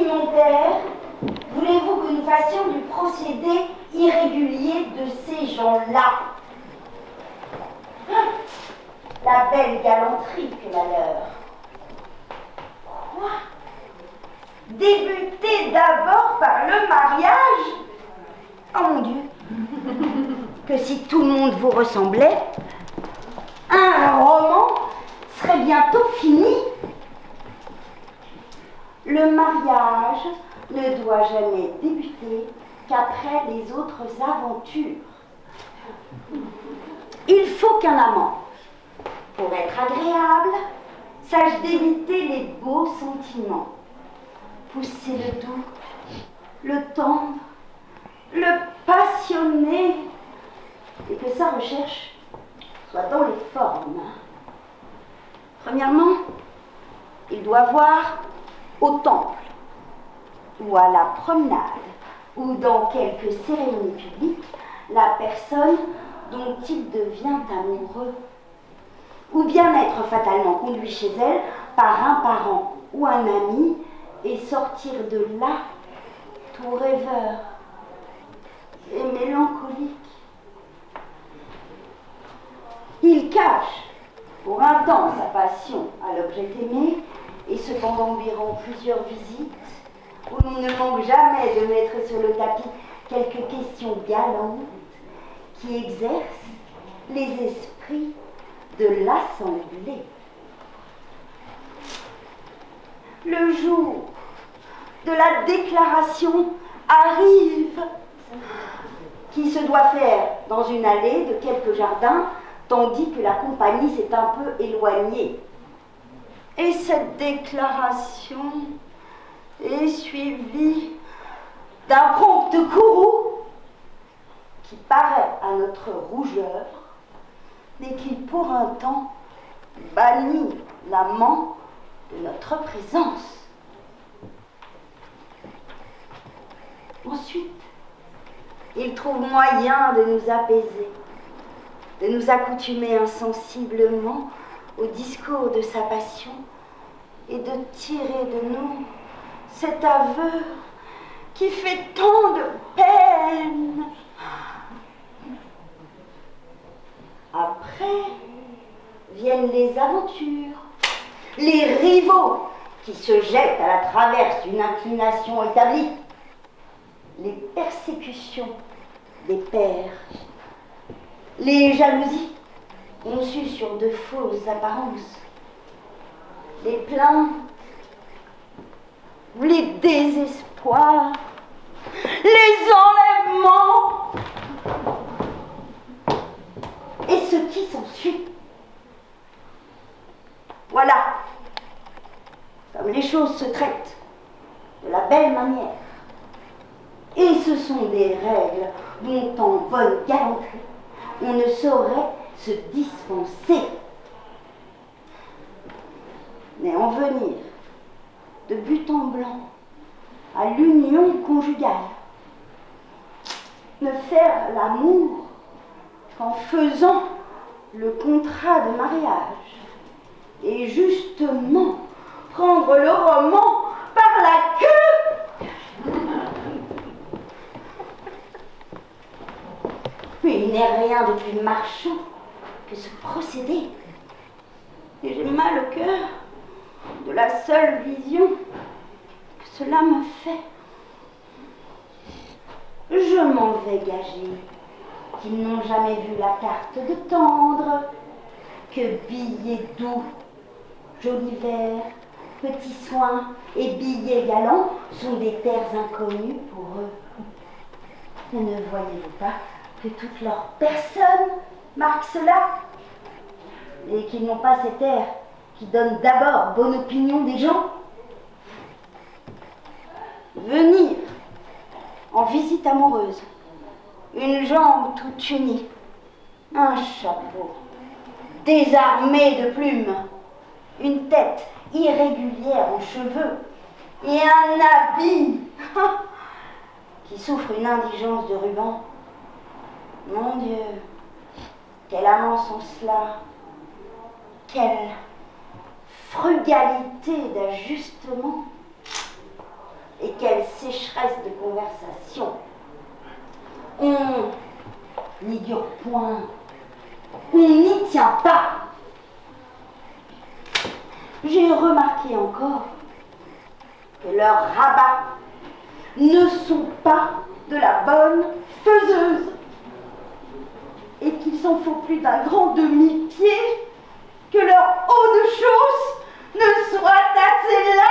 mon père, voulez-vous que nous fassions du procédé irrégulier de ces gens-là? La belle galanterie que la leur. Quoi? Débuter d'abord par le mariage? Oh mon Dieu! Que si tout le monde vous ressemblait, un roman serait bientôt fini. Le mariage ne doit jamais débuter qu'après les autres aventures. Il faut qu'un amant, pour être agréable, sache d'éviter les beaux sentiments, pousser le doux, le tendre, le passionné, et que sa recherche soit dans les formes. Premièrement, il doit voir au temple, ou à la promenade, ou dans quelque cérémonie publique, la personne dont il devient amoureux, ou bien être fatalement conduit chez elle par un parent ou un ami et sortir de là tout rêveur et mélancolique. Il cache pour un temps sa passion à l'objet aimé, et cependant lui rend plusieurs visites où l'on ne manque jamais de mettre sur le tapis quelques questions galantes qui exercent les esprits de l'assemblée. Le jour de la déclaration arrive, qui se doit faire dans une allée de quelques jardins, tandis que la compagnie s'est un peu éloignée. Et cette déclaration est suivie d'un prompt courroux qui paraît à notre rougeur, mais qui pour un temps bannit l'amant de notre présence. Ensuite, il trouve moyen de nous apaiser, de nous accoutumer insensiblement au discours de sa passion et de tirer de nous cet aveu qui fait tant de peine. Après viennent les aventures, les rivaux qui se jettent à la traverse d'une inclination établie, les persécutions des pères, les jalousies conçues sur de fausses apparences, les plaintes, les désespoirs, les enlèvements et ce qui s'ensuit. Voilà comme les choses se traitent de la belle manière. Et ce sont des règles dont en bonne galanterie on ne saurait se dispenser. Mais en venir de but en blanc à l'union conjugale, ne faire l'amour qu'en faisant le contrat de mariage, et justement prendre le roman par la queue. Il n'est rien de plus marchand que ce procédé. Et j'ai mal au cœur de la seule vision que cela me fait. Je m'en vais gager qu'ils n'ont jamais vu la carte de tendre, que billets doux, jolis vers, petits soins et billets galants sont des terres inconnues pour eux. Mais ne voyez-vous pas que toute leur personne marque cela, et qu'ils n'ont pas cet air qui donne d'abord bonne opinion des gens? Venir en visite amoureuse, une jambe toute unie, un chapeau désarmé de plumes, une tête irrégulière en cheveux et un habit qui souffre une indigence de ruban. Mon Dieu, quels amants sont cela! Quelle frugalité d'ajustement! Et sécheresse de conversation. On n'y dure point, on n'y tient pas. J'ai remarqué encore que leurs rabats ne sont pas de la bonne faiseuse et qu'il s'en faut plus d'un grand demi-pied que leur haut de chausse ne soit assez large.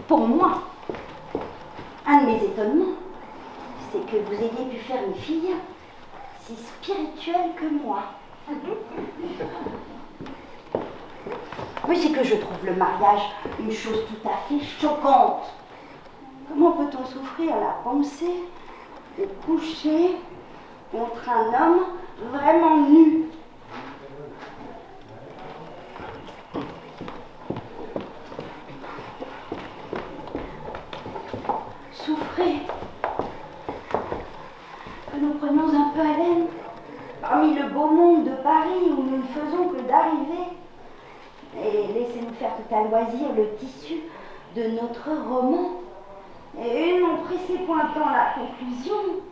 Pour moi, un de mes étonnements, c'est que vous ayez pu faire une fille si spirituelle que moi. Mais c'est que je trouve le mariage une chose tout à fait choquante. Comment peut-on souffrir la pensée de coucher contre un homme vraiment nu? Souffrez que nous prenions un peu haleine parmi le beau monde de Paris où nous ne faisons que d'arriver, et laissez-nous faire tout à loisir le tissu de notre roman, et n'en pressez point tant la conclusion.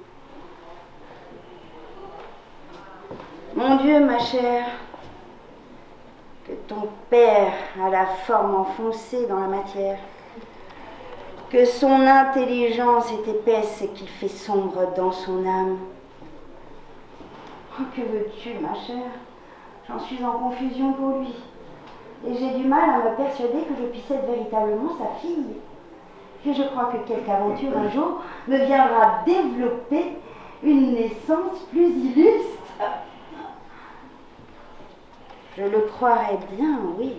Mon Dieu, ma chère, que ton père a la forme enfoncée dans la matière, que son intelligence est épaisse et qu'il fait sombre dans son âme. Oh, que veux-tu, ma chère? J'en suis en confusion pour lui. Et j'ai du mal à me persuader que je puisse être véritablement sa fille. Et je crois que quelque aventure un jour me viendra développer une naissance plus illustre. Je le croirais bien, oui.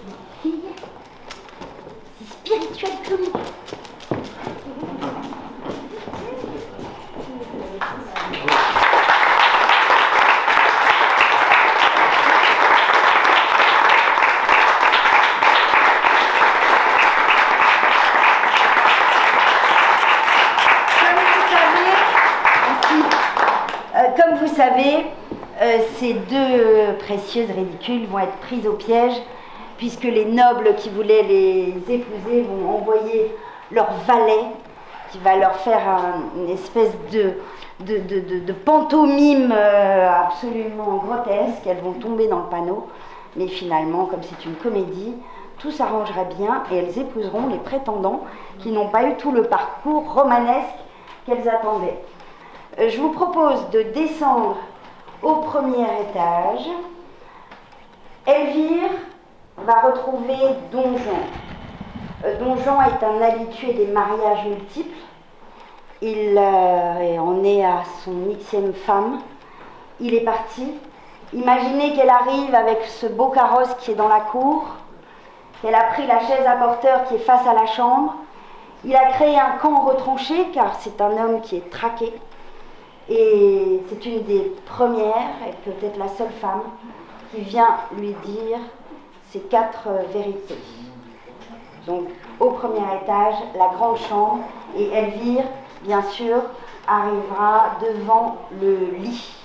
Une fille si spirituelle que moi. Comme vous savez, ces deux précieuses ridicules vont être prises au piège, puisque les nobles qui voulaient les épouser vont envoyer leur valet, qui va leur faire une espèce de pantomime absolument grotesque. Elles vont tomber dans le panneau, mais finalement, comme c'est une comédie, tout s'arrangerait bien et elles épouseront les prétendants qui n'ont pas eu tout le parcours romanesque qu'elles attendaient. Je vous propose de descendre au premier étage. Elvire va retrouver Don Juan. Don Juan est un habitué des mariages multiples. Il en est à son 8e femme. Il est parti. Imaginez qu'elle arrive avec ce beau carrosse qui est dans la cour, qu'elle a pris la chaise à porteur qui est face à la chambre. Il a créé un camp retranché car c'est un homme qui est traqué. Et c'est une des premières, et peut-être la seule femme, qui vient lui dire ces 4 vérités. Donc, au premier étage, la grande chambre, et Elvire, bien sûr, arrivera devant le lit.